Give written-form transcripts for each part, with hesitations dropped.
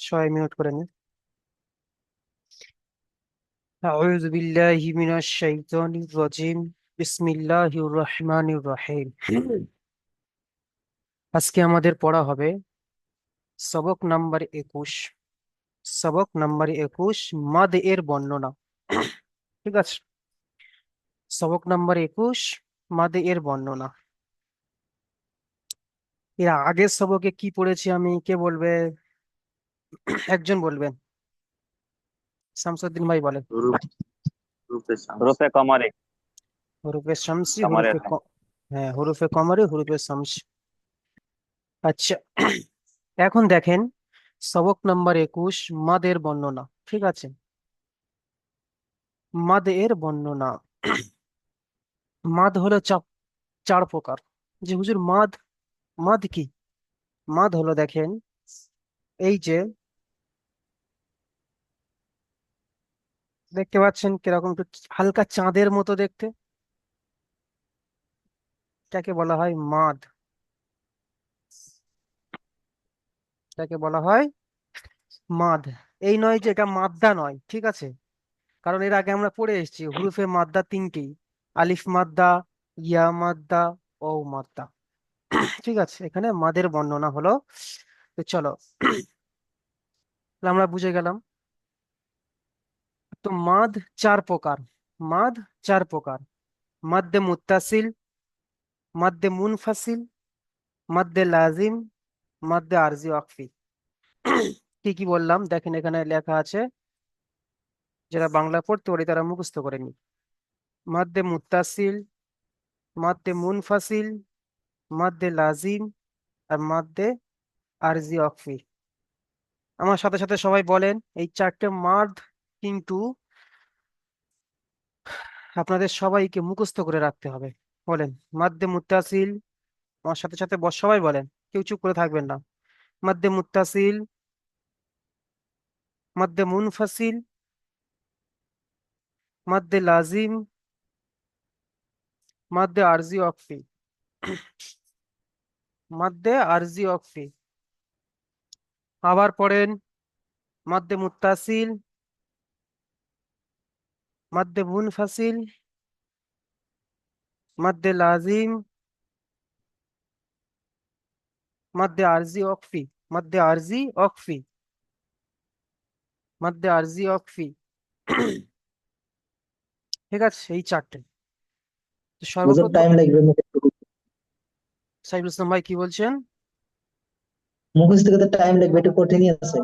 সবাই মিউট করে নে। আউযু বিল্লাহি মিনাশ শাইতানির রাজিম। বিসমিল্লাহির রহমানির রহিম। আজকে আমাদের পড়া হবে সবক নাম্বার 21। সবক নাম্বার 21, মাদ এর বর্ণনা। ঠিক আছে, সবক নাম্বার 21, মাদ এর বর্ণনা। এর আগের সবকে কি পড়েছি আমি, কে বলবে? একজন বলবেন। শামসুদ্দিন ভাই বলেন। রূপ রূপে শামস রূপে কমরে হুরুফে শামসি, কমরে হ্যাঁ, হুরুফে কমরে, হুরুফে শামসি। আচ্ছা, এখন দেখেন সবক নাম্বার 21, মাদের বর্ণনা। ঠিক আছে, মাদ এর বর্ণনা। মাদ হলো চার প্রকার। যে হুজুর মাদ, মাদ কি? মাদ হলো, দেখেন, এই যে দেখতে পাচ্ছেন কিরকম একটু হালকা চাঁদের মতো দেখতে, তাকে বলা হয় মাদ। তাকে বলা হয় মাদ। এই নয় যে এটা মাদ্দা নয়, ঠিক আছে, কারণ এর আগে আমরা পড়ে এসেছি হুরুফে মাদ্দা তিনটি: আলিফ মাদ্দা, ইয়া মাদ্দা, ও মাদ্দা। ঠিক আছে, এখানে মাদের বর্ণনা হলো। তো চলো, তাহলে আমরা বুঝে গেলাম। তো মাদ চার প্রকার। মাদ চার প্রকার: মাদ্দে মুত্তাসিল, মাদ্দে মুনফাসিল, মাদ্দে লাজিম, মাদ্দে আরজি ওয়াকফি। কি কি বললাম দেখেন, এখানে লেখা আছে, যারা বাংলা পড়তে পারে তারা মুখস্থ করে নি। মাদ্দে মুত্তাসিল, মাদ্দে মুনফাসিল, মাদ্দে লাজিম, আর মাদ্দে আরজি ওয়াকফি। আমার সাথে সাথে সবাই বলেন এই চারটে মাদ, কিন্তু আপনাদের সবাইকে মুখস্থ করে রাখতে হবে। বলেন মাদ্দে মুত্তাসিল। আমার সাথে সাথে সবাই বলেন, কেউ চুপ করে থাকবেন না। মাদ্দে মুত্তাসিল, মাদ্দে মুনফাসিল, মাদ্দে লাজিম, মাদ্দে আরজি ওয়াকফি। মাদ্দে আরজি ওয়াকফি। আবার পড়েন মাদ্দে মুত্তাসিল, মাদ্দে মুনফাসিল, মাদ্দে লাজিম, মাদ্দে আরজি ওয়াকফি। মাদ্দে আরজি ওয়াকফি। মাদ্দে আরজি ওয়াকফি। ঠিক আছে, এই চারটে। তো বুঝতে সর্বপ্রথম, টাইম লাগবে সাইফুল ইসলাম ভাই কি বলছেন? মুখস্থ করতে টাইম লাগবে, একটু কঠিনই আছে।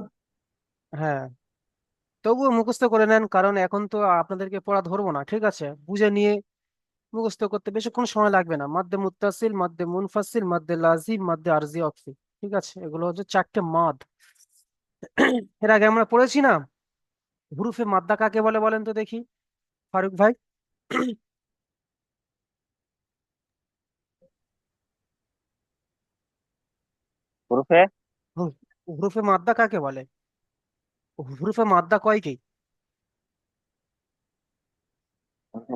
হ্যাঁ, তবুও মুখস্থ করে নেন, কারণ এখন তো আপনাদেরকে পড়া ধরবো না, ঠিক আছে, বুঝে নিয়ে মুখস্থ করতে বেশিক্ষণ সময় লাগবে না। মাদ্দে মুত্তাসিল, মাদ্দে মুনফাসিল, মাদ্দে লাজিম, মাদ্দে আরজি ওয়াকফি। ঠিক আছে, এগুলো হচ্ছে চারটে মাদ। এর আগে আমরা পড়েছি না, হুরুফে মাদ্দা কাকে বলে বলেন তো দেখি, ফারুক ভাই। রূপে হুরুফে মাদ্দা কাকে বলে? হুরুফে মাদ্দা কয়টি?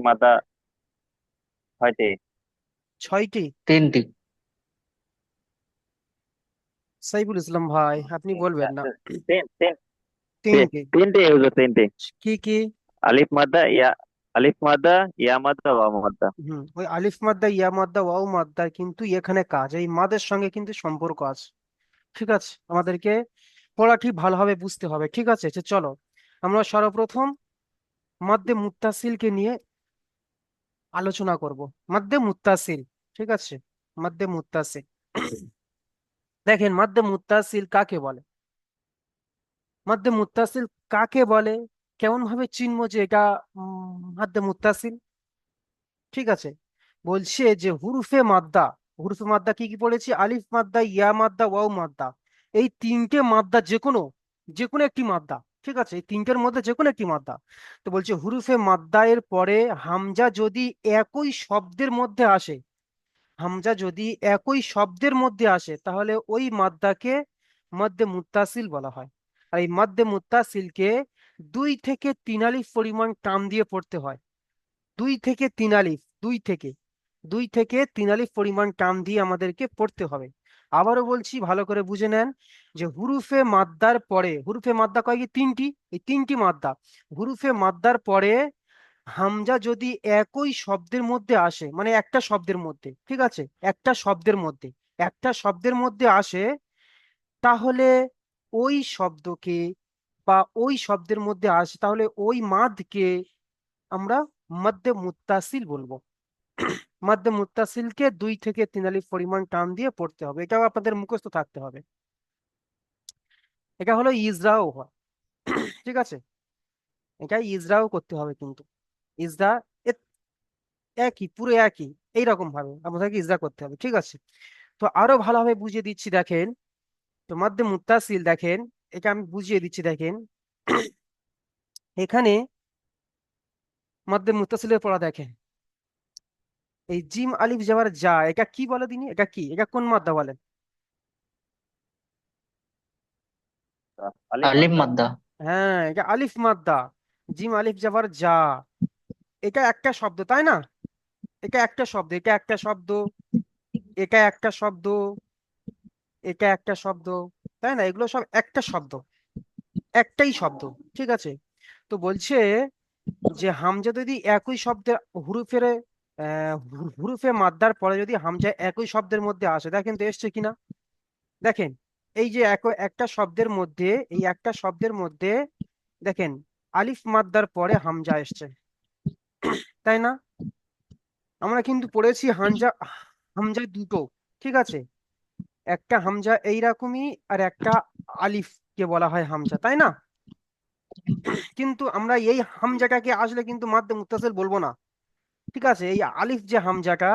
মাদা হয়তে ছয়টি। তিনটি। সাইফুল ইসলাম ভাই আপনি বলবেন না। তিন তিন তিনটি। তিনটে হুজুর, তিনটে। কি কি? আলিফ মাদ্দা, ইয়া আলিফ মাদ্দা, ইয়া মাদ্দা, ওয়া মাদ্দা। ওই আলিফ মাদ্দা, ইয়া মাদ্দা, ওয়াও মাদ্দা, কিন্তু এখানে কাজ এই মাদের সঙ্গে কিন্তু সম্পর্ক আছে। ঠিক আছে, আমাদেরকে পড়া ঠিক ভালোভাবে বুঝতে হবে। ঠিক আছে, চলো আমরা সর্বপ্রথম মাদ্দে মুত্তাসিলকে নিয়ে আলোচনা করব। মাদ্দে মুত্তাসিল। ঠিক আছে, মাদ্দে মুত্তাসিল। দেখেন মাদ্দে মুত্তাসিল কাকে বলে। মাদ্দে মুত্তাসিল কাকে বলে, কেমন ভাবে চিনবো যে এটা মাদ্দে মুত্তাসিল? ঠিক আছে, বলছে যে হুরুফে মাদ্দা। হুরুফে মাদ্দা কি কি পড়েছি? আলিফ মাদ্দা, ইয়া মাদ্দা, ওয়াও মাদ্দা। এই তিনটে মাদ্দা যে কোনো, যে কোনো একটি মাদ্দা। ঠিক আছে, এই তিনটের মধ্যে যে কোনো একটি মাদ্দা। তো বলছে হুরুফে মাদ্দা এর পরে হামজা যদি একই শব্দের মধ্যে আসে, হামজা যদি একই শব্দের মধ্যে আসে, তাহলে ওই মাদ্দাকে মাদ্দে মুত্তাসিল বলা হয়। আর এই মাদ্দে মুত্তাসিলকে 2 থেকে 3 আলিফ পরিমাণ টান দিয়ে পড়তে হয়। 2 থেকে 3 আলিফ, দুই থেকে 3 আলিফ পরিমাণ টান দিয়ে আমাদেরকে পড়তে হবে। আবারও বলছি, ভালো করে বুঝে নেন, যে হুরুফে মাদ্দার পরে, হুরুফে মাদ্দা কয় কি? তিনটি। এই তিনটি মাদ্দা, হুরুফে মাদ্দার পরে হামজা যদি একই শব্দের মধ্যে আসে, মানে একটা শব্দের মধ্যে, ঠিক আছে, একটা শব্দের মধ্যে, একটা শব্দের মধ্যে আসে, তাহলে ওই শব্দকে, বা ওই শব্দের মধ্যে আসে, তাহলে ওই মাদকে আমরা মদ্দে মুত্তাসিল বলবো। মদ্দে মুত্তাসিলকে 2 থেকে 3 আলিফ পরিমাণ টান দিয়ে পড়তে হবে, এটাও আপনাদের মুখস্থ থাকতে হবে। এটা হলো ইজরাও হয়, ঠিক আছে, এটা ইজরাও করতে হবে কিন্তু। ইজরা এ- একই, পুরো একই, এইরকম ভাবে আমাদেরকে ইজরা করতে হবে, ঠিক আছে। তো আরো ভালোভাবে বুঝিয়ে দিচ্ছি, দেখেন। তো মদ্দে মুত্তাসিল দেখেন, এটা আমি বুঝিয়ে দিচ্ছি, দেখেন। এখানে মদ্দে মুত্তাসিলের পড়া দেখেন, এই জিম আলিফ যাবার যা, এটা কি বলে দিনি? এটা কি? এটা কোন মাদ্দা বলেন? আলিফ আলিফ মাদ্দা। মাদ্দা। হ্যাঁ, এটা আলিফ মাদ্দা। জিম আলিফ যাবার যা, এটা একটা শব্দ, তাই না? এটা একটা শব্দ, এটা একটা শব্দ, এটা একটা শব্দ, এটা একটা শব্দ, তাই না? এগুলো সব একটা শব্দ, একটাই শব্দ, ঠিক আছে। তো বলছে যে হামজা যদি একই শব্দের হুরুফের হুরুফে মাদ্দার পরে যদি হামজা একই শব্দের মধ্যে আসে, দেখেন তো এসছে কিনা। দেখেন, এই যে একটা শব্দের মধ্যে, এই একটা শব্দের মধ্যে দেখেন আলিফ মাদ্দার পরে হামজা এসছে, তাই না? আমরা কিন্তু পড়েছি হামজা, হামজা দুটো, ঠিক আছে, একটা হামজা এইরকমই, আর একটা আলিফ কে বলা হয় হামজা, তাই না? কিন্তু আমরা এই হামজাটাকে আসলে কিন্তু মাদ্দে মুত্তাসিল বলবো না, ঠিক আছে। এই আলিফ যে হামজাটা,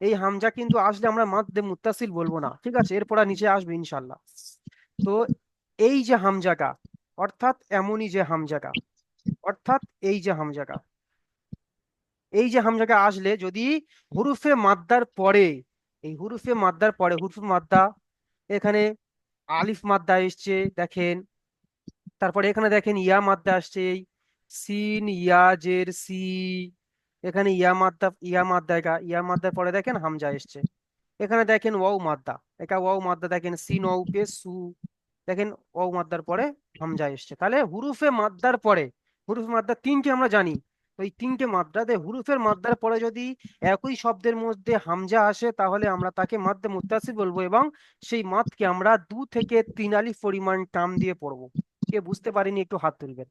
এই হামজা কিন্তু আসলে আমরা মাদ্দে মুত্তাসিল বলবো না, ঠিক আছে, এরপর আর নিচে আসবে ইনশাল্লাহ। তো এই যে হামজাটা, অর্থাৎ এমনই যে হামজাটা, অর্থাৎ এই যে হামজাটা, এই যে হামজাটা আসলে যদি হুরুফে মাদ্দার পরে, এই হুরুফে মাদ্দার পরে, হুরুফে মাদ্দা, এখানে আলিফ মাদ্দা এসছে দেখেন, তারপরে এখানে দেখেন ইয়া মাদ্দা আসছে, এই সিন ইয়া জের সি, এখানে ইয়া মাদ্দা, ইয়া মাদ্দা, এটা ইয়া মাদ্দার পরে দেখেন হামজা এসছে, এখানে দেখেন ওয়াও মাদ্দা, এটা ওয়াও মাদ্দা, দেখেন সিন ওয়াও পে সু, দেখেন ওয়াও মাদ্দার পরে হামজা এসছে। তাহলে হুরুফে মাদ্দার পরে, হুরুফে মাদ্দা তিনটে আমরা জানি, ওই তিনটে মাদ্দাতে হুরুফের মাদ্দার পরে যদি একই শব্দের মধ্যে হামজা আসে, তাহলে আমরা তাকে মাদ্দে মুত্তাসিল বলবো, এবং সেই মাদকে আমরা 2 থেকে 3 আলিফ পরিমাণ টান দিয়ে পড়বো। কে বুঝতে পারেনি একটু হাত তুলবেন,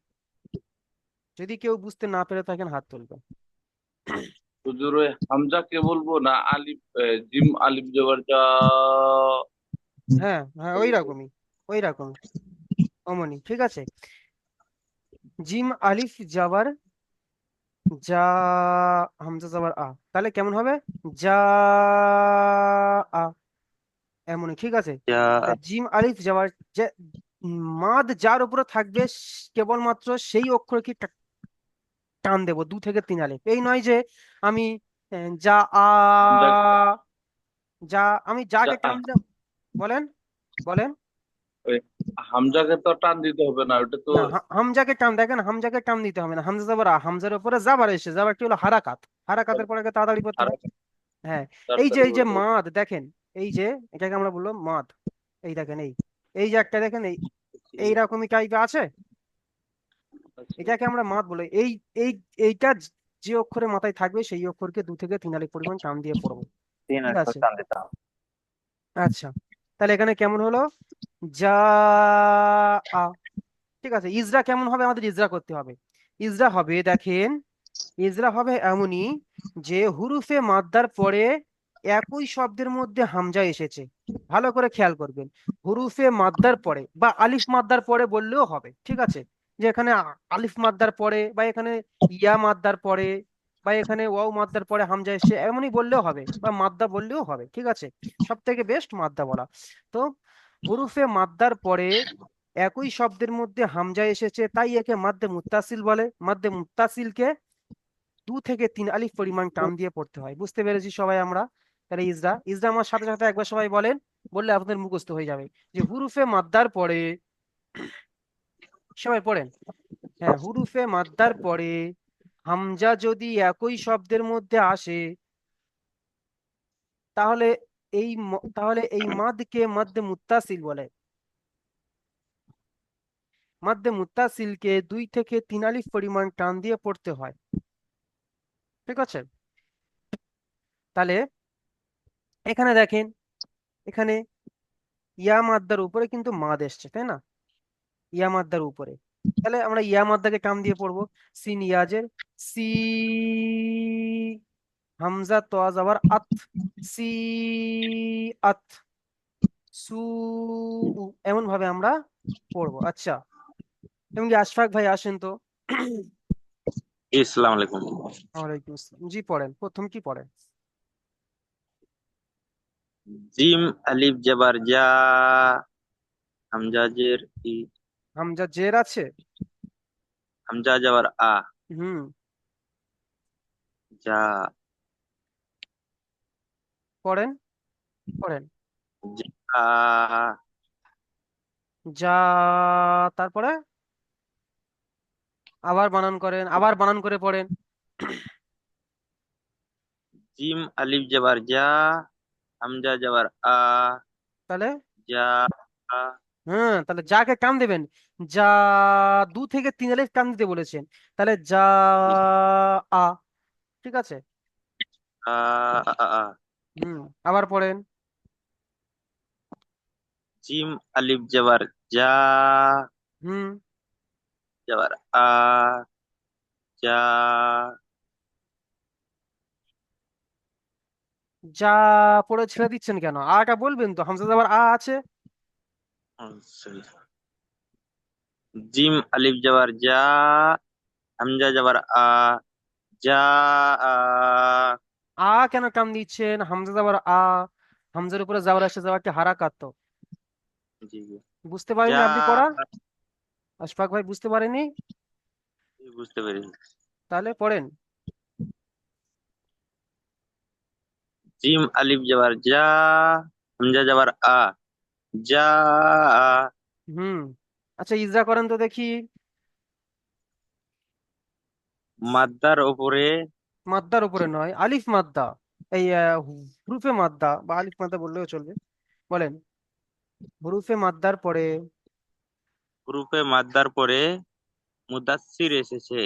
যদি কেউ বুঝতে না পেরে থাকেন হাত তুলবেন। হুজুর ওই হামজাকে বলবো না আলিফ জিম আলিফ জবর যা হ্যাঁ হ্যাঁ, ওই বলবো? রকমই, ওই রকমই, অমনি, ঠিক আছে। জিম আলিফ যাবার যা, হামজা যাবার আ, তাহলে কেমন হবে? যা আ, এমনই, ঠিক আছে। যা তাহলে জিম আলিফ যাবার যে মাদ যার উপরে থাকবে, কেবলমাত্র সেই অক্ষরকে টান দেবো 2 থেকে 3 আলিফ, এই নয় যে আমি যা আ, হামজা যা, আমি যা যাকে টান দিলাম, বলেন, বলেন। ওই হামজাকে তো টান দিতে হবে না, ওটা তো না, হামজাকে টান, দেখেন হামজাকে টান দিতে হবে না, হামজা যাবার আ, হামজার উপরে জাবার এসে, জাবারটি হলো হারাকাত, হারাকাতের পরে আগে তাড়াতাড়ি করতে হয়। হারাকাত হ্যাঁ, তাড়াতাড়ি এই যে পড়তে হবে। মাদ দেখেন, এই যে এটাকে আমরা বললাম মাদ, এই দেখেন, এই এই যে একটা দেখেন, এই এইরকমই টাইপে আছে, আচ্ছা, এটাকে আমরা মাদ বলে, এই এইটা যে অক্ষরে মাথায় থাকবে, সেই অক্ষরকে 2 থেকে 3 আলিফ পরিমাণ টান দিয়ে পড়বো, তিন ঠিক আলিফ আছে। টান দিতে হবে। আচ্ছা, তাহলে এখানে কেমন হলো? যা আ, ঠিক আছে। ইজরা কেমন হবে? আমাদের ইজরা করতে হবে। ইজরা হবে, দেখেন, ইজরা হবে এমনই, যে হুরুফে মাদ্দার পরে একই শব্দের মধ্যে হামজা এসেছে, ভালো করে খেয়াল করবেন, হুরুফে মাদ্দার পরে বা আলিফ মাদ্দার পরে বললেও হবে, ঠিক আছে। যে এখানে আলিফ মাদ্দার পরে, বা এখানে ইয়া মাদ্দার পরে, বা এখানে ওয়াও মাদ্দার পরে হামজা এসেছে, এমনই বললেও হবে, বা মাদ্দা বললেও হবে, ঠিক আছে। সব থেকে বেস্ট মাদ্দা বলা। তো হুরুফে মাদ্দার পরে একই শব্দের মধ্যে হামজা এসেছে, তাই একে মাদ্দে মুত্তাসিল বলে। মাদ্দে মুত্তাসিলকে 2 থেকে 3 আলিফ পরিমাণ টান দিয়ে পড়তে হয়, বুঝতে পেরেছি সবাই আমরা? তাহলে ইজরা, ইজরা আমার সাথে সাথে একবার সবাই বলেন, বললে আপনাদের মুখস্থ হয়ে যাবে, যে হুরুফে মাদ্দার পরে, সবাই পড়েন, হ্যাঁ, হুরুফে মাদ্দার পরে হামজা যদি একই শব্দের মধ্যে আসে, তাহলে তাহলে এই মাদকে মধ্যে মুত্তাসিল বলে। মধ্যে মুত্তাসিলকে 2 থেকে 3 আলিফ পরিমাণ টান দিয়ে পড়তে হয়। ঠিক আছে, তাহলে এখানে দেখেন, এখানে ইয়া মাদ্দার উপরে কিন্তু মাদ এসছে, তাই না? ইয়া মাদ্দার উপরে, তাহলে আমরা ইয়া মাদ্দাকে টান দিয়ে পড়বো। সিন ইয়াজের সি, হামজা তো আবার আত, সি আত, সু, এমন ভাবে আমরা পড়বো। আচ্ছা, এবং কি আশফাক ভাই আসেন তো। আসসালামু আলাইকুম। ওয়ালাইকুম আসসালাম। জি পড়েন, প্রথম কি পড়েন? জিম আলিফ জবর জা, হামজা জের ই, হামজা জের আছে। হামজা জবর আ, হুম, জা, পড়েন পড়েন। জা, যা, তারপরে আবার বানান করেন, আবার বানান করে পড়েন। জিম আলিফ জবর জা, হামজা জবর আ, তাহলে জা, হ্যাঁ, তাহলে যাকে কান দেবেন, যা, 2 থেকে 3 আলিফ কান দিতে বলেছেন, তাহলে যা আ। ঠিক আছে। আ, আ, আ। হুম, আবার পড়েন। জিম আলিফ জবর জা, হুম, জবর আ, জা, যা পড়ে ছেড়ে দিচ্ছেন কেন? আটা বলবেন তো, হামজা আবার আ আছে। sorry। জিম আলিফ জবর জা, হামজা জবর আ, জা, আ। আ কেন কান দিচ্ছেন? হামজা আবার আ, হামজার উপরে যাওয়ার আসে, যাওয়াকে হারাকাত তো। জি জি। বুঝতে যা, পারেননি আপনি পড়া? আশফাক ভাই বুঝতে পারেনি? বুঝতে পেরেছি। তাহলে পড়েন। জিম আলিফ জবর জা, হামজা জবর আ, যা, হুম, আচ্ছা ইজরা করেন তো দেখি। মাদ্দার ওপরে, মাদ্দার উপরে নয়, আলিফ মাদ্দা, এই হুরুফে মাদ্দা বা আলিফ মাদ্দা বললেও চলবে। বলেন, হুরুফে মাদ্দার পরে। হুরুফে মাদ্দার পরে মুদাসসির এসেছে,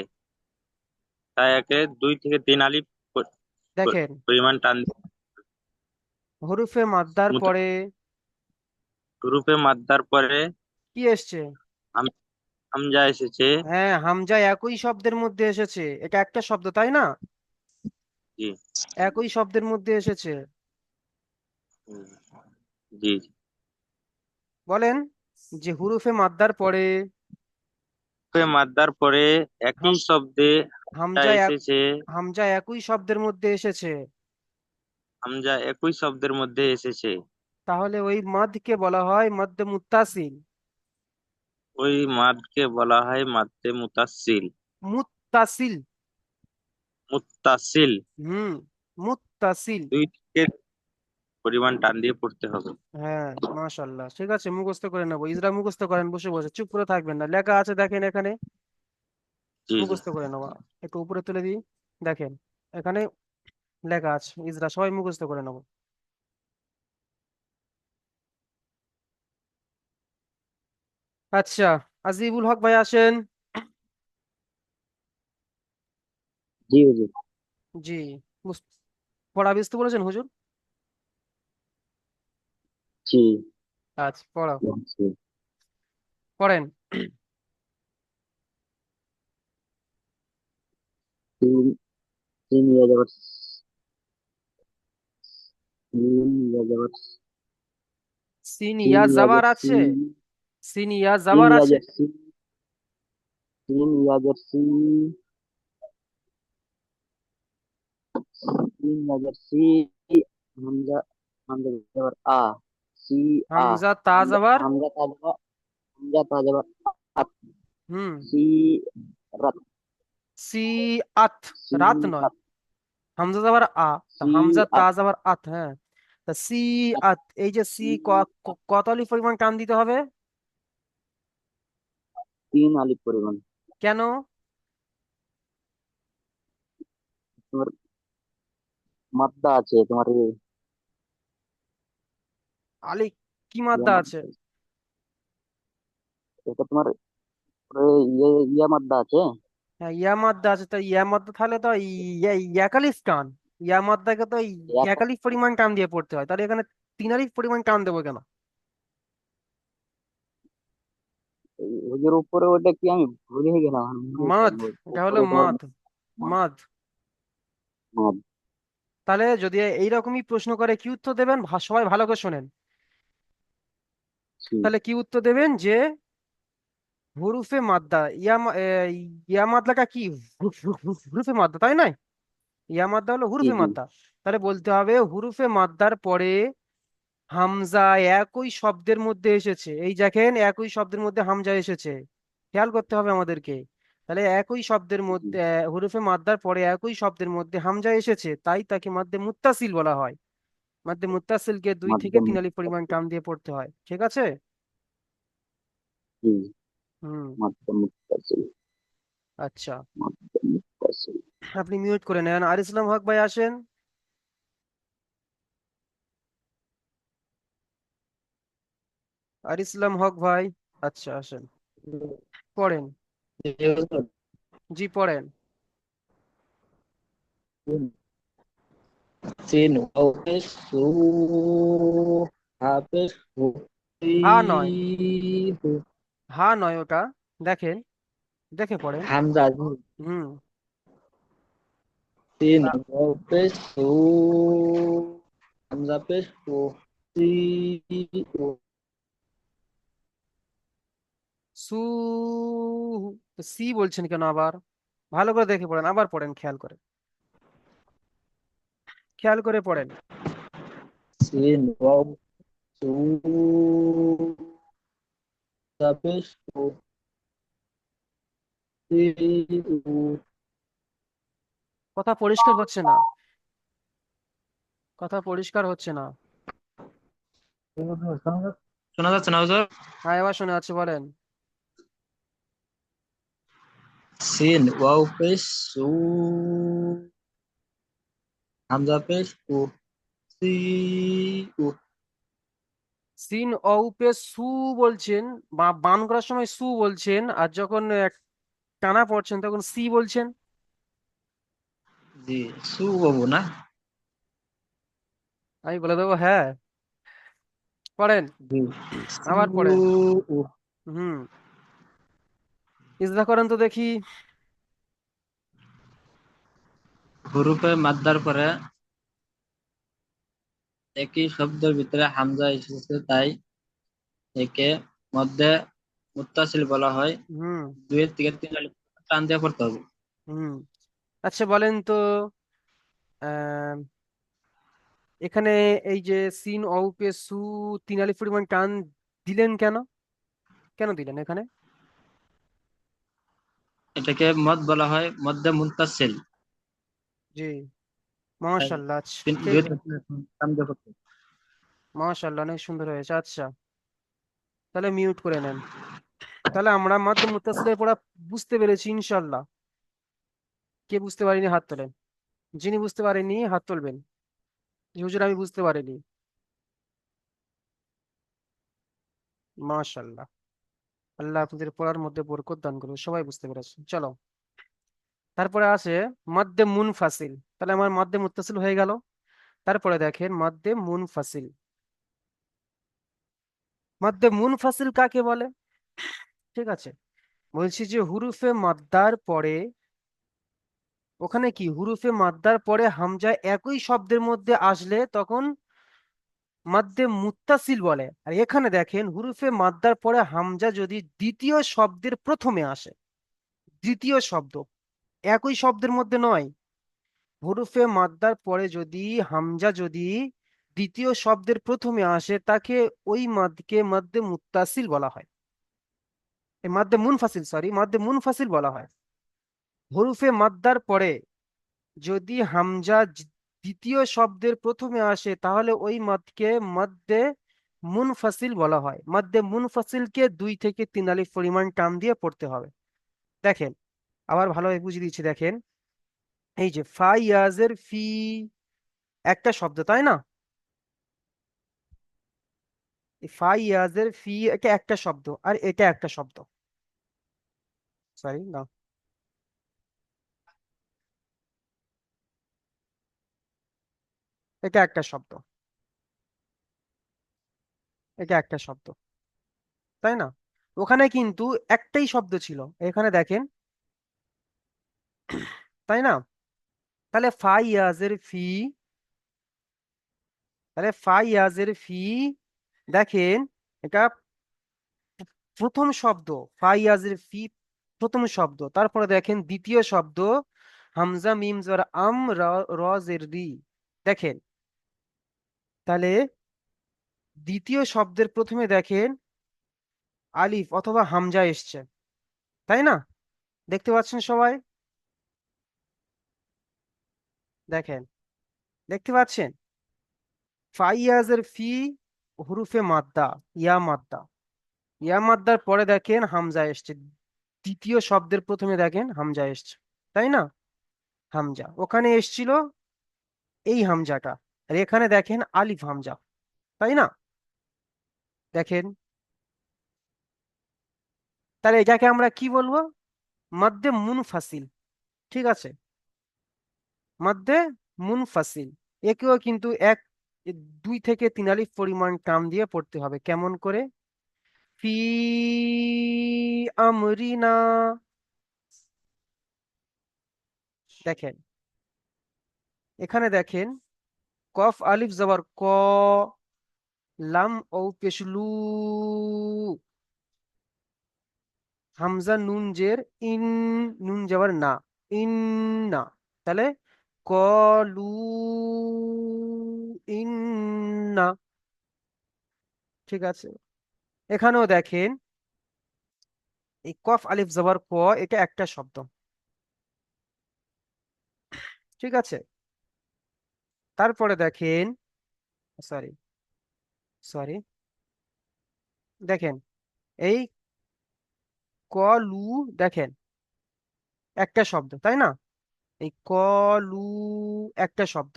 তাই একে 2 থেকে 3 আলিফ দেখেন, পরিমাণ টান দিয়ে হুরুফে মাদ্দার পরে হুরুফে মাদ্দার পরে কি এসছে? হাম- হামজা এসেছে। হ্যাঁ, হামজা একই শব্দের মধ্যে এসেছে, এটা একটা শব্দ তাই না? জি। একই শব্দের মধ্যে এসেছে। হুম, জি জি। বলেন যে হুরুফে মাদ্দার পরে হুরুফে মাদ্দার পরে একই হাম শব্দে হামজা হামজা এক এসেছে, হামজা একই শব্দের মধ্যে এসেছে, হামজা একই শব্দের মধ্যে এসেছে। তাহলে ওই মাদকে বলা হয় মদ্দে মুত্তাসিল। ওই মাদকে বলা হয় মাদ্দে মুতাসসিল। মুত্তাসিল। মুত্তাসিল। হুম, মুত্তাসিল। 2 থেকে পরিমাণ টান দিয়ে পড়তে হবে। হ্যাঁ, মাশাআল্লাহ, ঠিক আছে, মুখস্থ করে নেবো। ইজরা মুখস্থ করেন, বসে বসে চুপ করে থাকবেন না, লেখা আছে দেখেন এখানে, জি জি। মুখস্থ করে নেবো। একটু উপরে তুলে দিই, দেখেন এখানে লেখা আছে। ইজরা সবাই মুখস্থ করে নেবো। আচ্ছা, আজিবুল হক ভাই আসেন। জি হুজুর। জি, বুঝ- পড়া বুঝতে বলেছেন হুজুর? জি। আচ্ছা, পড়াও, জি। পড়েন। তিন, তিন ইয়া যাবার, তিন ইয়া যাবার, সিন তিন ইয়া ইয়া জাবার যার আছে, তিন, সিন ইয়া তিন জাবার ইয়া আছে। যার তিন, তিন ইয়া যার তিন, তিন ইয়া যার সি, হামজা, হামজা যাবার আ, সি, আ, হামজা তা হামজা, জাবার। হামজা তা যাবার, হামজা তা যাবার আত, হুম, সি, রাত, সি আত, সি, রাত নয়, আত, হামজা যাবার আ, তা সি, হামজা তা আত, যাবার আত, হ্যাঁ। তা সি আত, আত, এই যে সি, সি, আত। কত আলিফ পরিমাণ টান দিতে হবে? 3 আলিফ পরিমাণ। কেন? তোমার মাদ্দা আছে তোমার আলিফ কি ইয়া মাদ্দা আছে? মাদ্দা এটা তোমার ইয়া মাদ্দা আছে। হ্যাঁ ইয়া মাদ্দা আছে, তো ইয়া মাদ্দা থাকলে তো ইয়াকালিফ টান। ইয়া মাদ্দাকে তো এক একালিফ পরিমাণ টান দিয়ে পড়তে হয়, তাহলে এখানে তিন আলিফ পরিমাণ টান দেবো কেন? ওদের উপরে ওটা কি আমি ভুলে গেলাম, আমার মনে হচ্ছে মাদ, না। এটা হলো উপরে তোমার মাদ। মাদ। মাদ। তাহলে যদি এইরকমই প্রশ্ন করে কি উত্তর দেবেন, সবাই ভালো করে শোনেন। জি তাহলে কি উত্তর দেবেন যে হুরুফে মাদ্দা ইয়া মাদ্দাটা কি হুরুফে মাদ্দা, তাই নয়? ইয়া মাদ্দা হলো জি হুরুফে জি মাদ্দা। তাহলে বলতে হবে হুরুফে মাদ্দার পরে হামজা একই শব্দের মধ্যে এসেছে। এই দেখেন একই শব্দের মধ্যে হামজা এসেছে, খেয়াল করতে হবে আমাদেরকে। তাহলে একই শব্দের জি। মধ্যে হুরুফে মাদ্দার পরে একই শব্দের মধ্যে হামজা এসেছে, তাই তাকে মাদ্দে মুত্তাসিল বলা হয়। মাদ্দে মুত্তাসিলকে দুই থেকে মাধ্যম। তিন আলিফ পরিমাণ টান দিয়ে পড়তে হয়, ঠিক আছে? জি। হুম। মাধ্যম মুত্তাসিল। আচ্ছা, মাধ্যম মুত্তাসিল। আপনি মিউট করে নেন। আর ইসলাম হক ভাই আসেন। আর ইসলাম হক ভাই, আচ্ছা আসেন, পড়েন। জি পড়েন। sin waw pesh su ha pesh hu হা নয়, hu হা নয় ওটা, দেখেন, দেখে পড়েন। hamza হুম। sin waw pesh su hamza pesh hu si hu সু, সি বলছেন কেন আবার? ভালো করে দেখে পড়েন, আবার পড়েন, খেয়াল করে, খেয়াল করে পড়েন। sin waw su hamza pesh hu si hu কথা পরিষ্কার হচ্ছে না, কথা পরিষ্কার হচ্ছে না। শোনা যাচ্ছে না হুজুর? হ্যাঁ এবার শোনা যাচ্ছে, বলেন। sin waw pesh su hamza pesh hu si hu সিন অউপে সু বলছেন, বা বান করার সময় সু বলছেন, আর যখন টানা পড়ছেন তখন সি বলছেন। জি সু বাবু না। আমি বলে দেবো, হ্যাঁ পড়েন, জি আবার পড়েন। সু হুম। ইজদা করেন তো দেখি। হুরুফে মাদ্দার পরে একই শব্দের ভিতরে হামজা এসেছে, তাই একে মধ্যে মুত্তাসিল বলা হয়। হুম। দুই থেকে তিন আলিফ টান দিয়ে পড়তে হবে। হুম। আচ্ছা বলেন তো, আহ, এখানে এই যে সিন অউপে সু তিন আলিফ পরিমাণ টান দিলেন কেন? কেন দিলেন এখানে? এটাকে মদ বলা হয়, মধ্যে মুত্তাসিল। জি, তাই মাশাআল্লাহ। ঠিক, দুই থেকে তিন আলিফ টান দিয়ে পড়তে হবে। মাশাআল্লাহ, অনেক সুন্দর হয়েছে। আচ্ছা, তাহলে মিউট করে নেন। তাহলে আমরা মাধ্যম মুত্তাসিলের পড়া বুঝতে পেরেছি ইনশাল্লাহ। কে বুঝতে পারিনি হাত তোলেন, যিনি বুঝতে পারেননি হাত তুলবেন, যে হুজুর আমি বুঝতে পারিনি। মাশাআল্লাহ, আল্লাহ আপনাদের পড়ার মধ্যে বরকত দান করুন, সবাই বুঝতে পেরেছে। চলো, তারপরে আছে মাদ্দে মুনফাসিল। তাহলে আমার মাদ্দে মুত্তাসিল হয়ে গেল। তারপরে দেখেন মাদ্দে মুনফাসিল। মাদ্দে মুনফাসিল কাকে বলে? ঠিক আছে, বলছি যে হুরুফে মাদ্দার পরে, ওখানে কি হুরুফে মাদ্দার পরে হামজা একই শব্দের মধ্যে আসলে তখন মাদ্দে মুত্তাসিল বলে। আর এখানে দেখেন হুরুফে মাদ্দার পরে হামজা যদি দ্বিতীয় শব্দের প্রথমে আসে, দ্বিতীয় শব্দ, একই শব্দের মধ্যে নয়, হুরুফে মাদ্দার পরে যদি হামজা যদি দ্বিতীয় শব্দের প্রথমে আসে, তাকে ওই মাদকে মাদ্দে মুত্তাসিল বলা হয়। এই মাদ্দে মুনফাসিল, সরি, মাদ্দে মুনফাসিল বলা হয়। হুরুফে মাদ্দার পরে যদি হামজা দ্বিতীয় শব্দের প্রথমে আসে, তাহলে ওই মাদকে মাদ্দে মুনফাসিল বলা হয়। মাদ্দে মুনফাসিলকে দুই থেকে তিন আলিফ পরিমাণ টান দিয়ে পড়তে হবে। দেখেন, আবার ভালোভাবে বুঝিয়ে দিচ্ছি, দেখেন। এই যে ফাইয়াজের ফি একটা শব্দ, তাই না? ফাইয়াজের ফি এটা একটা শব্দ আর এটা একটা শব্দ, সরি না, এটা একটা শব্দ, এটা একটা শব্দ, তাই না? ওখানে কিন্তু একটাই শব্দ ছিল, এখানে দেখেন, তাই না? তাহলে ফাইয়াজের ফি, তাহলে ফাইয়াজের ফি, দেখেন, এটা প্রথম শব্দ, ফাইয়াজের ফি প্রথম শব্দ, তারপরে দেখেন দ্বিতীয় শব্দ, হামজা মিম জবর আম র জের রি, দেখেন, তাহলে দ্বিতীয় শব্দের প্রথমে দেখেন আলিফ অথবা হামজা এসছে, তাই না? দেখতে পাচ্ছেন সবাই? দেখেন, দেখতে পাচ্ছেন? ফাইয়াজের ফি হুরুফে মাদ্দা, ইয়া মাদ্দা, ইয়া মাদ্দার পরে দেখেন হামজা এসছে, দ্বিতীয় শব্দের প্রথমে দেখেন হামজা এসছে, তাই না? হামজা ওখানে এসছিল এই হামজাটা, আর এখানে দেখেন আলিফ হামজা, তাই না? দেখেন, তাহলে এটাকে আমরা কি বলবো? মাদ্দে মুনফাসিল, ঠিক আছে, মাদ্দে মুনফাসিল। একেও কিন্তু এক, 2 থেকে 3 আলিফ পরিমাণ টান দিয়ে পড়তে হবে, কেমন করে? ফি আমরিনা, দেখেন, এখানে দেখেন কফ আলিফ জবর ক, লাম ও পেশলু, হামজা নুন জের ইন, নুন জবর না, ইন না, তাহলে কলু ইন্না, ঠিক আছে? এখানেও দেখেন এই কফ আলিফ জবর ক, এটা একটা শব্দ, ঠিক আছে? তারপরে দেখেন, সরি সরি, দেখেন এই কলু, দেখেন একটা শব্দ, তাই না? এই কলু একটা শব্দ,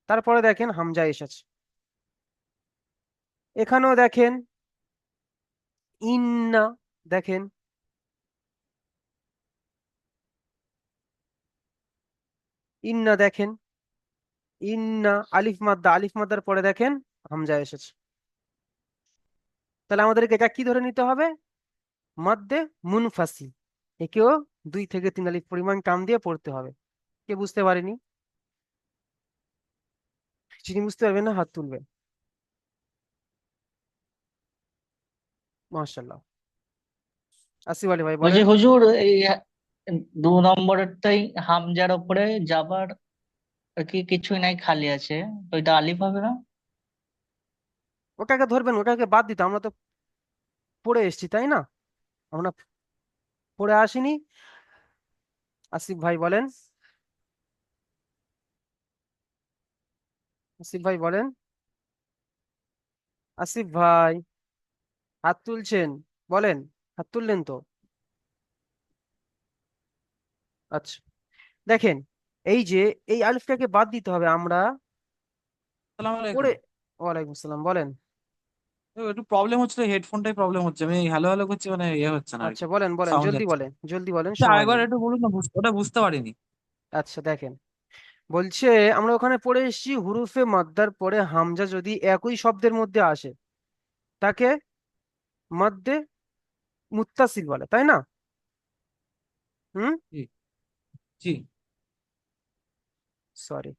তারপরে দেখেন হামজা এসেছে, এখানেও দেখেন ইন্না, দেখেন ইন্না, দেখেন ইন্না, আলিফ মাদ্দা, আলিফ মাদ্দার পরে দেখেন হামজা এসেছে, তাহলে আমাদেরকে এটা কি ধরে নিতে হবে? মাদ্দে মুনফাসিল, একেও 2 থেকে 3 আলিফ পরিমাণ টান দিয়ে পড়তে হবে। কে বুঝতে পারেনি? যিনি বুঝতে পারবেন না হাত তুলবেন, মাশাআল্লাহ। আসিফ আলী ভাই বলছি বলেন। হুজুর, এই 2 নম্বরেরটাই হামজার উপরে যাবার আর কি কিছুই নাই, খালি আছে, তো এটা আলিফ হবে না? ওটাকে ধরবেন, ওটাকে বাদ দিতে, আমরা তো পড়ে এসেছি, তাই না? আমরা পড়ে আসিনি। আসিফ ভাই বলেন, আসিফ ভাই বলেন, আসিফ ভাই হাত তুলছেন, বলেন, হাত তুললেন তো? আচ্ছা, দেখেন, এই যে এই আলিফটাকে বাদ দিতে হবে আমরা আসসালামু পড়ে। আলাইকুম। ওয়ালাইকুম আসসালাম, বলেন। একটু প্রবলেম হচ্ছিল, হেডফোনটাই প্রবলেম হচ্ছে, আমি হ্যালো হ্যালো করছি, মানে ইয়ে হচ্ছে না আর আচ্ছা কি, বলেন, বলেন, সাউন্ড জলদি যাচ্ছে। বলেন, জলদি বলেন, আচ্ছা, সময় আরেকবার নেই। একটু বলুন না, ওটা বুঝতে পারিনি। আচ্ছা দেখেন, বলছে আমরা ওখানে পড়ে এসেছি হুরুফে মাদ্দার পরে হামজা যদি একই শব্দের মধ্যে আসে তাকে মাদ্দে মুত্তাসিল বলে, তাই না? হুম, জি, জি। সরি,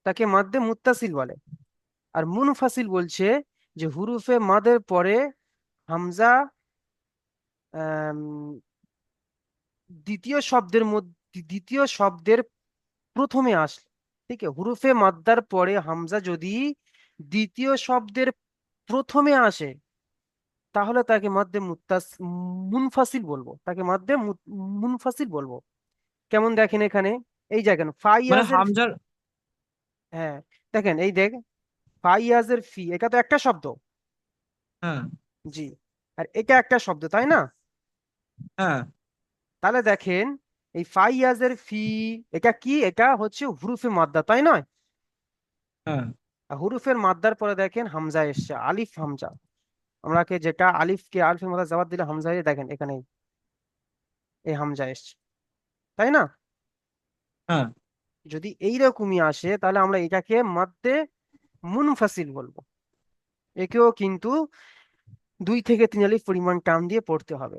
তাকে মাদ্দে মুত্তাসিল বলে। আর মুনফাসিল বলছে যে হুরুফে মাদের পরে হামজা আম, দ্বিতীয় শব্দের মধ্যে, দ্বিতীয় শব্দের প্রথমে আসলে, ঠিক আছে, হুরুফে মাদ্দার পরে হামজা যদি দ্বিতীয় শব্দের প্রথমে আসে তাহলে তাকে মাদ্দে মুনফাসিল বলবো, তাকে মাদ্দে মুনফাসিল বলবো। কেমন দেখেন এখানে, এই দেখেন মানে ফাইয়াজের, হামজার। হ্যাঁ, দেখেন এই দেখ, ফাইয়াজের ফি এটা তো একটা শব্দ, হ্যাঁ, জি, আর এটা একটা শব্দ, তাই না? হ্যাঁ। তাহলে দেখেন এই ফাইয়াজের ফি, এটা কি? এটা হচ্ছে হুরুফে মাদ্দা, তাই নয়? হ্যাঁ আর হুরুফের মাদ্দার পরে দেখেন হামজা এসছে, আলিফ হামজা। আমরাকে যেটা আলিফকে আলিফের মাদ্দা জবাব দিলে হামজা হয়ে, দেখেন এখানে এই হামজা এসছে, তাই না? হ্যাঁ। যদি এইরকমই আসে তাহলে আমরা এটাকে মাদ্দে মুনফাসিল বলবো। একেও কিন্তু 2 থেকে 3 আলিফ পরিমাণ টান দিয়ে পড়তে হবে।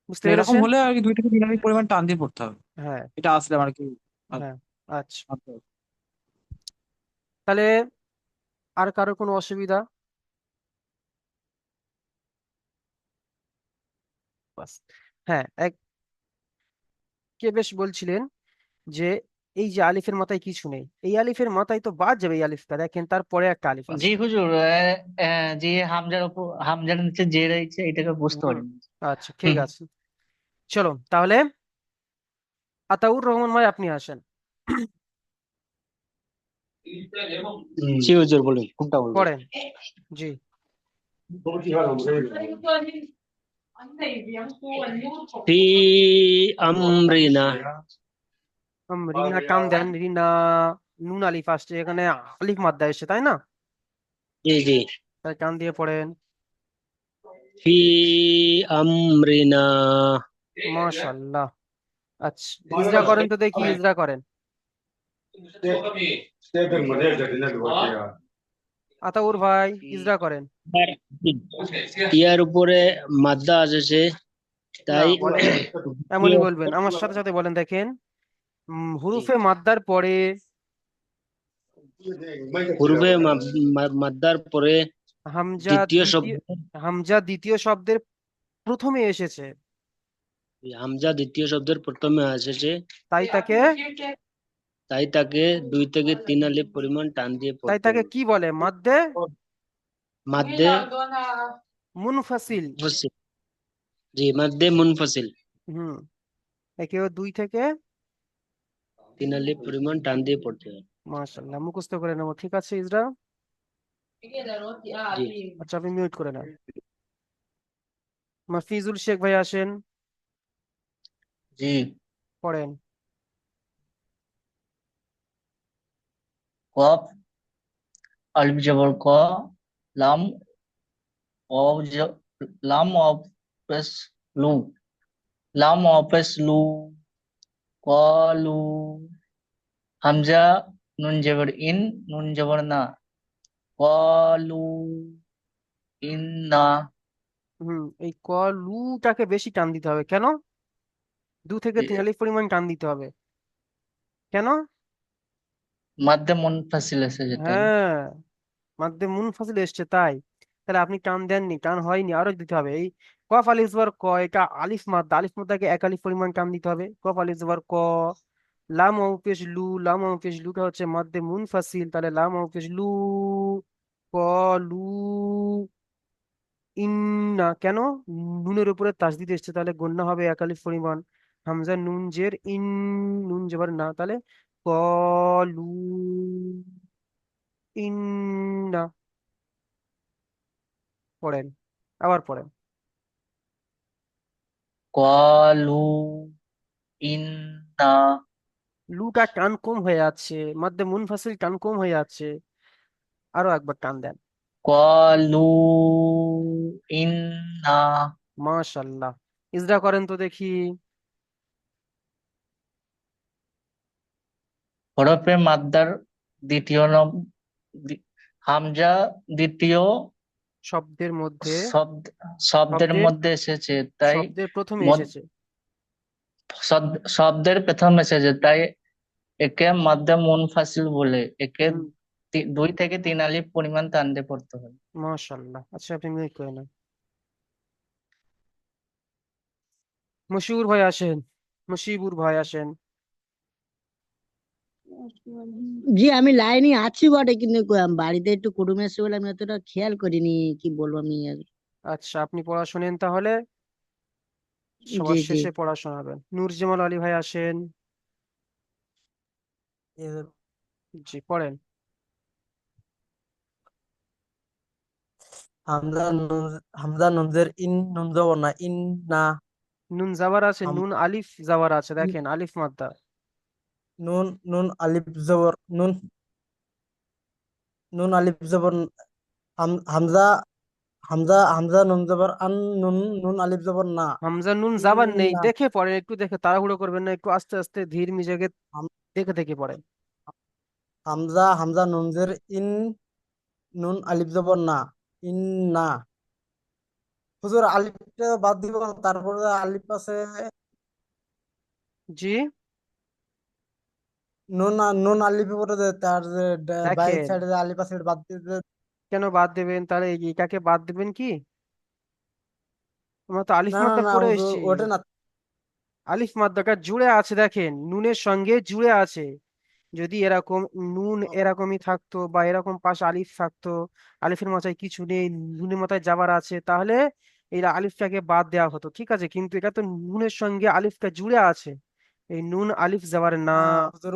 বুঝতে এরকম পেরেছেন? হলে আর কি 2 থেকে 3 পরিমাণ টান দিয়ে পড়তে হবে, হ্যাঁ, এটা আসলে আর কি। হ্যাঁ। আচ্ছা, আচ্ছা। তাহলে আর কারো কোনো অসুবিধা? বাস। হ্যাঁ, এক কে বেশ বলছিলেন যে এই যে আলিফের মাথায় কিছু নেই, এই আলিফের মাথায় তো বাদ যাবে, এই আলিফটা দেখেন তারপরে একটা আলিফ জি আছে। হুজুর, যে হামজার উপর, হামজার নিচে যে রয়েছে এটাকে বুঝতে হুম। পারিনি। আচ্ছা, ঠিক আছে। চলো তাহলে আতাউর রহমান ভাই আপনি আসেন। জি হুজুর বলুন, কোনটা বলবো? পড়েন। জি। ফি আমরিনা। রিনা টান দেন, রিনা। নুন আলিফ আসছে এখানে, আলিফ মাদ্দা এসছে, তাই না? জি জি। তাই টান দিয়ে পড়েন। ফি আমরিনা। মাশাল্লাহ। আচ্ছা, ইজরা করেন তো দেখি, ইজরা করেন। আতাউর ভাই ইজরা করেন। ইয়ার উপরে মাদ্দা আসছে, না তাই বলেন, এমনই বলবেন, আমার সাথে সাথে বলেন, দেখেন হুরুফে মাদ্দার পরে পূর্বে মাদ্দার পরে হামজা দ্বিতীয় দ্বিতীয়, শব্দ, হামজা দ্বিতীয় শব্দের প্রথমে এসেছে, হামজা দ্বিতীয় শব্দের প্রথমে আসছে, তাই তাকে, তাই তাকে 2 থেকে 3 আলিফ পরিমাণ টান দিয়ে তাই পড়তে তাকে হবে। কি বলে? মাদ্দে মাদ্দে মুনফাসিল। মুনফাসিল। জি, মাদ্দে মুনফাসিল। হুম। একেও 3 আলিফ পরিমাণ টান দিয়ে পড়তে হবে। মাশাল্লাহ, মুখস্থ করে নেবো, ঠিক আছে ইজরা। জি। আচ্ছা, আপনি মিউট করে নেন। মাফিজুল শেখ ভাই আসেন, জি। পড়েন। কফ, আলিফ জবর ক, লাম, অফ, লাম অফ পেশ লু, লাম অফ পেশ লু, কলু, হামজা, নুন জবর ইন, নুন জবর না, কলু ইন্না। এই ক লুটাকে বেশি টান দিতে হবে কেন? 2 থেকে 3 আলিফ পরিমাণ টান দিতে হবে কেন? মাধ্যম মুনফাসিল এসেছে তাই। হ্যাঁ, মাদ্দে মুনফাসিল এসছে তাই। তাহলে আপনি টান দেননি, টান হয়নি, আরো দিতে হবে। এই কফ আলিফ জবর ক, এটা আলিফ মাদ্দা, আলিফ মাদ্দাকে 1 আলিফ পরিমাণ টান দিতে হবে। কফ আলিফ জবর ক। লাম ওয়াও পেশ লু, লাম ওয়াও পেশ লুটা হচ্ছে মাদ্দে মুনফাসিল, তাহলে লাম ওয়াও পেশ লু, ক লু ইন্না। কেন? নুনের উপরে তাসদিদ এসছে, তাহলে গণ্য হবে 1 আলিফ পরিমাণ। হামজা নুন জের ইন, নুন জবর না, তাহলে কলু ইন্না। পড়েন, আবার পড়েন। কলু ইন্না, লুটা টান কম হয়ে যাচ্ছে, মধ্যে মুনফাসিল টান কম হয়ে যাচ্ছে, আরো একবার টান দেন। কলু ইন্না। মাশাল্লাহ। ইজরা করেন তো দেখি। হরফে মাদ্দার দ্বিতীয় দি- হামজা দ্বিতীয় শব্দের মধ্যে, শব্দ, শব্দের শব্দের মধ্যে এসেছে তাই, শব্দের প্রথমে মদ- এসেছে। শব্দের প্রথম এসেছে তাই একে মাধ্যম মুনফাসিল বলে। একে হুম। 2 থেকে 3 আলিফ পরিমাণ টান দিয়ে পড়তে হয়। মাশাল্লাহ। আচ্ছা, আপনি মিউট করে নেন। মশিউর ভাই আসেন, মুশিবুর ভাই আসেন। জি আমি লাইনে আছি বটে, কিন্তু বাড়িতে একটু কুটুম এসেছে বলে আমি অতটা খেয়াল করিনি। কি বলবো আমি আর। আচ্ছা, আপনি পড়া শোনেন তাহলে, জি সবার জি। শেষে পড়া শোনাবেন। নূরজামাল আলী ভাই আসেন। জি, পড়েন। হামজা নুন, হামজা নুনজের ইন, নুন জবর না, ইন না। নুন জাবার আছে, হাম নুন আলিফ জাবার আছে, দেখেন আলিফ মাদ্দা। নুন নুন আলিফ জবর নুন নুন আলিফ জবর হামজা হামজা নুন জবর আন নুন নুন আলিফ জবর না হামজা নুন ইন জাবার নেই, না দেখে পড়েন একটু, দেখে তাড়াহুড়ো করবেন না, একটু আস্তে আস্তে ধীর মিজাজে হাম- দেখে দেখে পড়েন। হামজা নুন জের ইন নুন আলিফ জবর না ইন না হুজুর আলিফটা বাদ দিব তারপরে আলিফ আছে জি, নুন আলিফের পরে যে তার যে বাইক দেখেন সাইডে যে আলিফ আছে এটা বাদ দিতে কেন বাদ দেবেন তাহলে, এটাকে বাদ দেবেন কি? আমরা তো আলিফ না না মাদ্দা না পড়ে হুজুর এসেছি। ওটা না আলিফ মাদ্দাটা জুড়ে আছে, দেখেন নুনের সঙ্গে জুড়ে আছে। যদি এরকম নুন এরকমই থাকতো বা এরকম পাশে আলিফ থাকতো, আলিফের মাথায় কিছু নেই, নুনের মাথায় যাবার আছে, তাহলে এই আলিফটাকে বাদ দেওয়া হতো, ঠিক আছে, কিন্তু এটা তো নুনের সঙ্গে আলিফটা জুড়ে আছে, এই নুন আলিফ যাবার না। হুজুর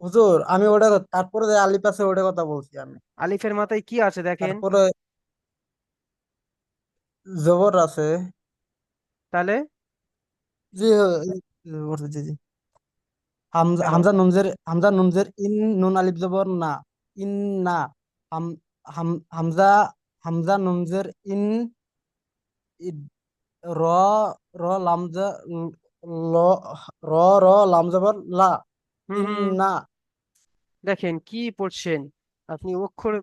হুজুর আমি ওটা তারপরে যে আলিফ আছে ওটা কথা বলছি আমি আলিফের মাথায় কি আছে দেখেন, তারপরে জবর আছে তাহলে জি জবর জি জি কেন? হামজা নুনজের ইন নুন আলিফ জবর না ইন না হাম হাম হামজা হামজা নুনজের ইন ই- র র লামজা ল র র লাম জবর লা হুম ইন হুম, না দেখেন কি পড়ছেন আপনি, অক্ষর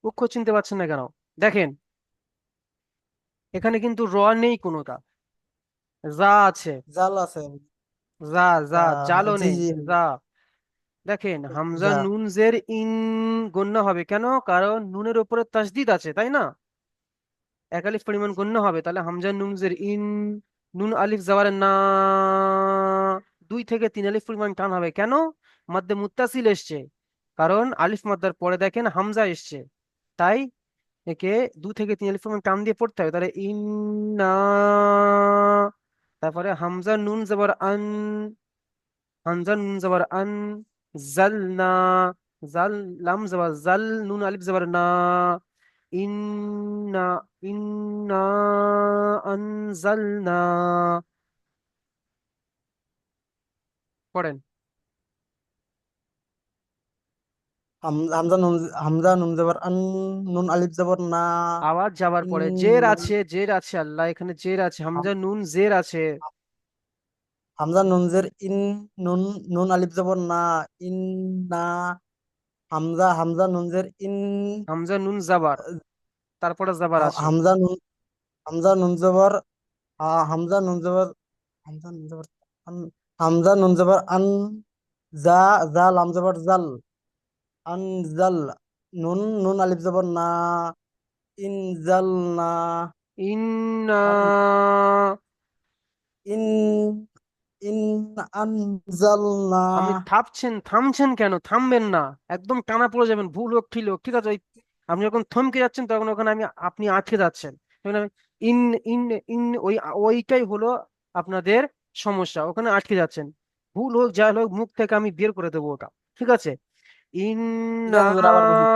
অক্ষর চিনতে পারছেন না কেন? দেখেন এখানে কিন্তু র নেই কোনোটা, যা আছে, জাল আছে যা যা, জালও জি নেই, জি যা। দেখেন হামজা যা নুন জের ইন গণ্য হবে কেন? কারণ নুনের উপরে তাসদিদ আছে, তাই না? এক আলিফ পরিমাণ গণ্য হবে, তাহলে হামজা নুন জের ইন, নুন আলিফ যাওয়ার না, 2 থেকে 3 আলিফ পরিমাণ টান হবে কেন? মাদ্দে মুত্তাসিল এসছে, কারণ আলিফ মাদ্দার পরে দেখেন হামজা এসছে, তাই একে 2 থেকে 3 আলিফ পরিমাণ টান দিয়ে পড়তে হবে, তাহলে ইন না, তারপরে হামজা নুন জবর আন, হামজা নুন জবর আন, জালনা, জাল লাম জবর জাল, নুন আলিফ জবর না, ইন্না, ইন্না আনজালনা, পড়েন। হামজা নুন হামজা নুন জবর আন নুন আলিফ জবর না আওয়াজ যাবার ইন পরে জের না আছে, জের আছে, আল্লাহ এখানে জের আছে, হাম- হামজা নুন জের আছে, হামজা নুনজের ইন নুন নুন আলিফ জবর না ইন না হামজা নুনজের ইন হামজা নুন জাবার, তারপরে জাবার আছে, হামজা নুন হামজা নুন জবর হামজা নুন জবর হামজা নুন জবর আন হামজা নুন জবর আন জা জা লাম জবর জাল আন জাল নুন নুন আলিফ জবর না ইন জাল না ইন্না, আন ইন ইন আনজালনা আপনি থামছেন কেন? থামবেন না, একদম টানা পড়ে যাবেন, ভুল হোক ঠিক হোক, ঠিক আছে, আপনি যখন থমকে যাচ্ছেন তখন ওখানে আপনি আটকে যাচ্ছেন, তখন ইন, ইন, ইন, ওইটাই হলো আপনাদের সমস্যা, ওখানে আটকে যাচ্ছেন, ভুল হোক যাই হোক মুখ থেকে আমি বের করে দেবো ওটা, ঠিক আছে। ঠিক ইন্না, আছে হুজুর আবার বলছি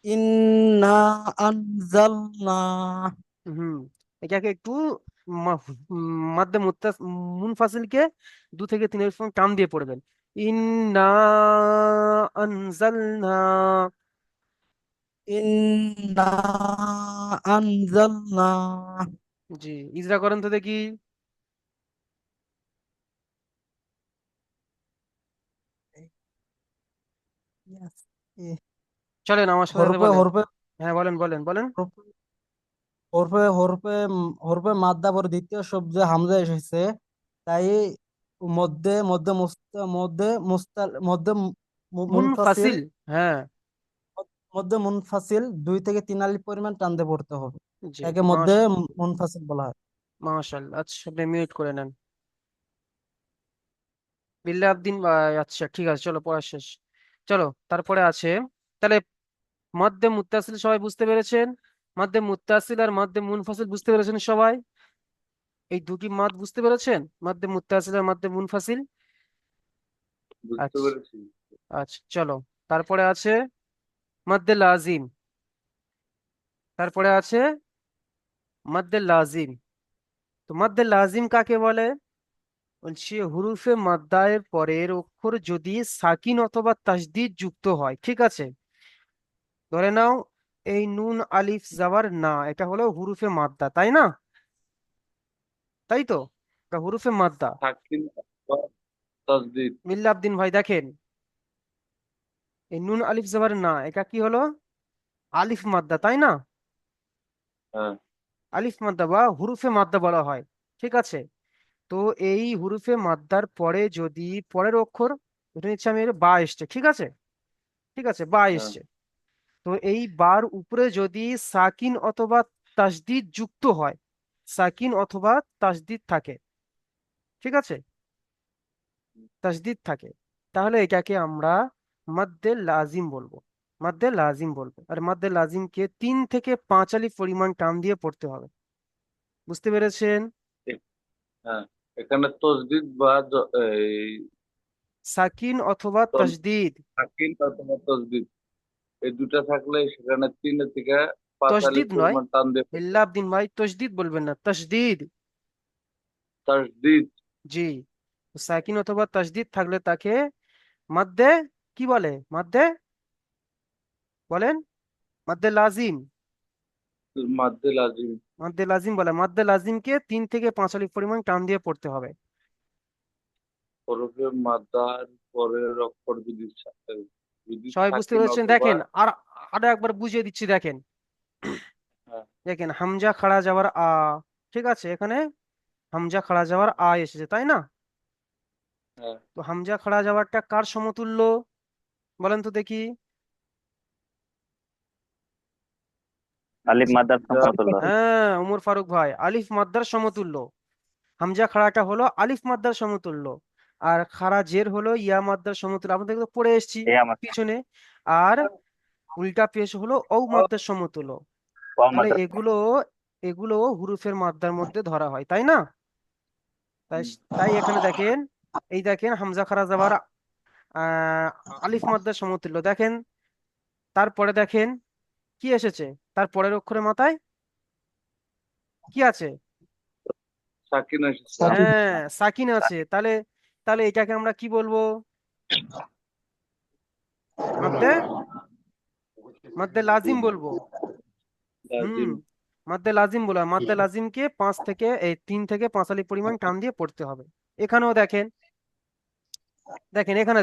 ইন্না আনজালনা হুম, এটাকে একটু মাধ্যম মুনফাসিলকে 2 থেকে 3 এর সময় টান দিয়ে পড়বেন, ইন্না আনজালনা, ইন্না আনজালনা জি, ইজরা করেন তো দেখি। Yes. চলেন আমার সাথে সাথে হরফে বলেন। হরফে হ্যাঁ বলেন বলেন বলেন। হরফে হরফে হরফে মাদ্দা পরে দ্বিতীয় শব্দে হামজা এসেছে তাই মধ্যে মধ্যে মধ্যে মধ্যে মুনফাসিল মুনফাসিল, হ্যাঁ, মধ্যে মুনফাসিল 2 থেকে 3 আলিফ পরিমাণ টানতে পড়তে হবে জি, একে মধ্যে মুনফাসিল বলা হয় মাশাআল্লাহ, আচ্ছা আপনি মিউট করে নেন। বিল্লাহ আবদিন, আচ্ছা ঠিক আছে, চলো পড়া শেষ। চলো তারপরে আছে, তাহলে মাদ্দে মুত্তাসিল সবাই বুঝতে পেরেছেন? মাদ্দে মুত্তাসিল আর মাদ্দে মুনফাসিল বুঝতে পেরেছেন সবাই? এই দুটি মাদ বুঝতে পেরেছেন, মাদ্দে মুত্তাসিল আর মাদ্দে মুনফাসিল? বুঝতে আচ্ছা, পেরেছি। আচ্ছা চলো, তারপরে আছে মাদ্দে লাজিম, তারপরে আছে মাদ্দে লাজিম। তো মাদ্দে লাজিম কাকে বলে? বলছি হুরুফে মাদ্দায়ের পরের অক্ষর যদি সাকিন অথবা তাসদিদ যুক্ত হয়, ঠিক আছে? ধরে নাও এই নুন আলিফ জাবার না, এটা হলো হুরুফে মাদ্দা, তাই না? তাই তো, এটা হুরুফে মাদ্দা। সাকিন বা তাসদিদ। মিল্লাবদিন ভাই দেখেন, এই নুন আলিফ জাবার না, এটা কি হলো? আলিফ মাদ্দা, তাই না? হ্যাঁ আলিফ মাদ্দা বা হুরুফে মাদ্দা বলা হয়, ঠিক আছে? তো এই হুরুফে মাদ্দার পরে যদি পরের অক্ষর, এটা নিচ্ছে আমি এর বা এসছে, ঠিক আছে? ঠিক আছে, বা হ্যাঁ এসছে। তো এই বার উপরে যদি সাকিন অথবা তাসদিদ যুক্ত হয়, সাকিন অথবা তাসদিদ থাকে, ঠিক আছে? তাসদিদ থাকে, তাহলে এটাকে আমরা মাদ্দে লাজিম বলবো। মাদ্দে লাজিম বলবো। আর মাদ্দে লাজিমকে 3 থেকে 5 আলিফ পরিমাণ টান দিয়ে পড়তে হবে। বুঝতে পেরেছেন? হ্যাঁ, এখানে তসদিদ বা এই সাকিন অথবা তাসদিদ। সাকিন অথবা তসদিদ এই দুটা থাকলে সেখানে 3 থেকে 5 আলিফ তসদিদ নয়, পরিমাণ টান দিয়ে পড়তে হবে। বিল্লাবদিন ভাই, তসদিদ বলবেন না, তসদিদ। তাসদিদ। জি। তো সাকিন অথবা তাসদিদ থাকলে তাকে মাদ্দে কি বলে? মাদ্দে বলেন, মাদ্দে লাজিম। মাদ্দে লাজিম। মাদ্দে লাজিম বলে। মাদ্দে লাজিমকে 3 থেকে 5 আলিফ পরিমাণ টান দিয়ে পড়তে হবে। হরফে মাদ্দার পরের অক্ষর যদি সবাই বুঝতে সাকিন পেরেছেন? অথবা দেখেন, আর আরো একবার বুঝিয়ে দিচ্ছি, দেখেন। হ্যাঁ দেখেন হামজা খাড়া যাওয়ার আ, ঠিক আছে? এখানে হামজা খাড়া যাওয়ার আ এসেছে, তাই না? হ্যাঁ তো হামজা খাড়া যাওয়ারটা কার সমতুল্য বলেন তো দেখি? আলিফ মাদ্রার যা সমতুল্য। হ্যাঁ ওমর ফারুক ভাই, আলিফ মাদ্দার সমতুল্য। হামজা খাড়াটা হলো আলিফ মাদ্দার সমতুল্য, আর খাড়া জের হলো ইয়া মাদ্দার সমতুল্য। আমাদের তো পড়ে এসেছি এই আমার পিছনে। আর উল্টা পেশ হলো ঔ মাদ্দার সমতুল্য। ওয়াও তাহলে মাদ্রার। এগুলো এগুলো হুরুফের মাদ্দার মধ্যে ধরা হয়, তাই না? তাই তাই এখানে দেখেন, এই দেখেন হামজা খাড়া যাবার আহ আলিফ মাদ্দার সমতুল্য দেখেন। তারপরে দেখেন কি এসেছে, তার পরের অক্ষরের মাথায় কি আছে? সাকিন এসেছে। হ্যাঁ সাকিন আছে। তাহলে তাহলে এটাকে আমরা কি বলবো? মাদ্দে মাদ্দে লাজিম বলবো। হুম, লাজিম। মাদ্দে লাজিম বলা হয়। মাদ্দে লাজিমকে 3 থেকে 5 আলিফ পরিমাণ টান দিয়ে পড়তে হবে। এখানেও দেখেন, দেখেন এখানে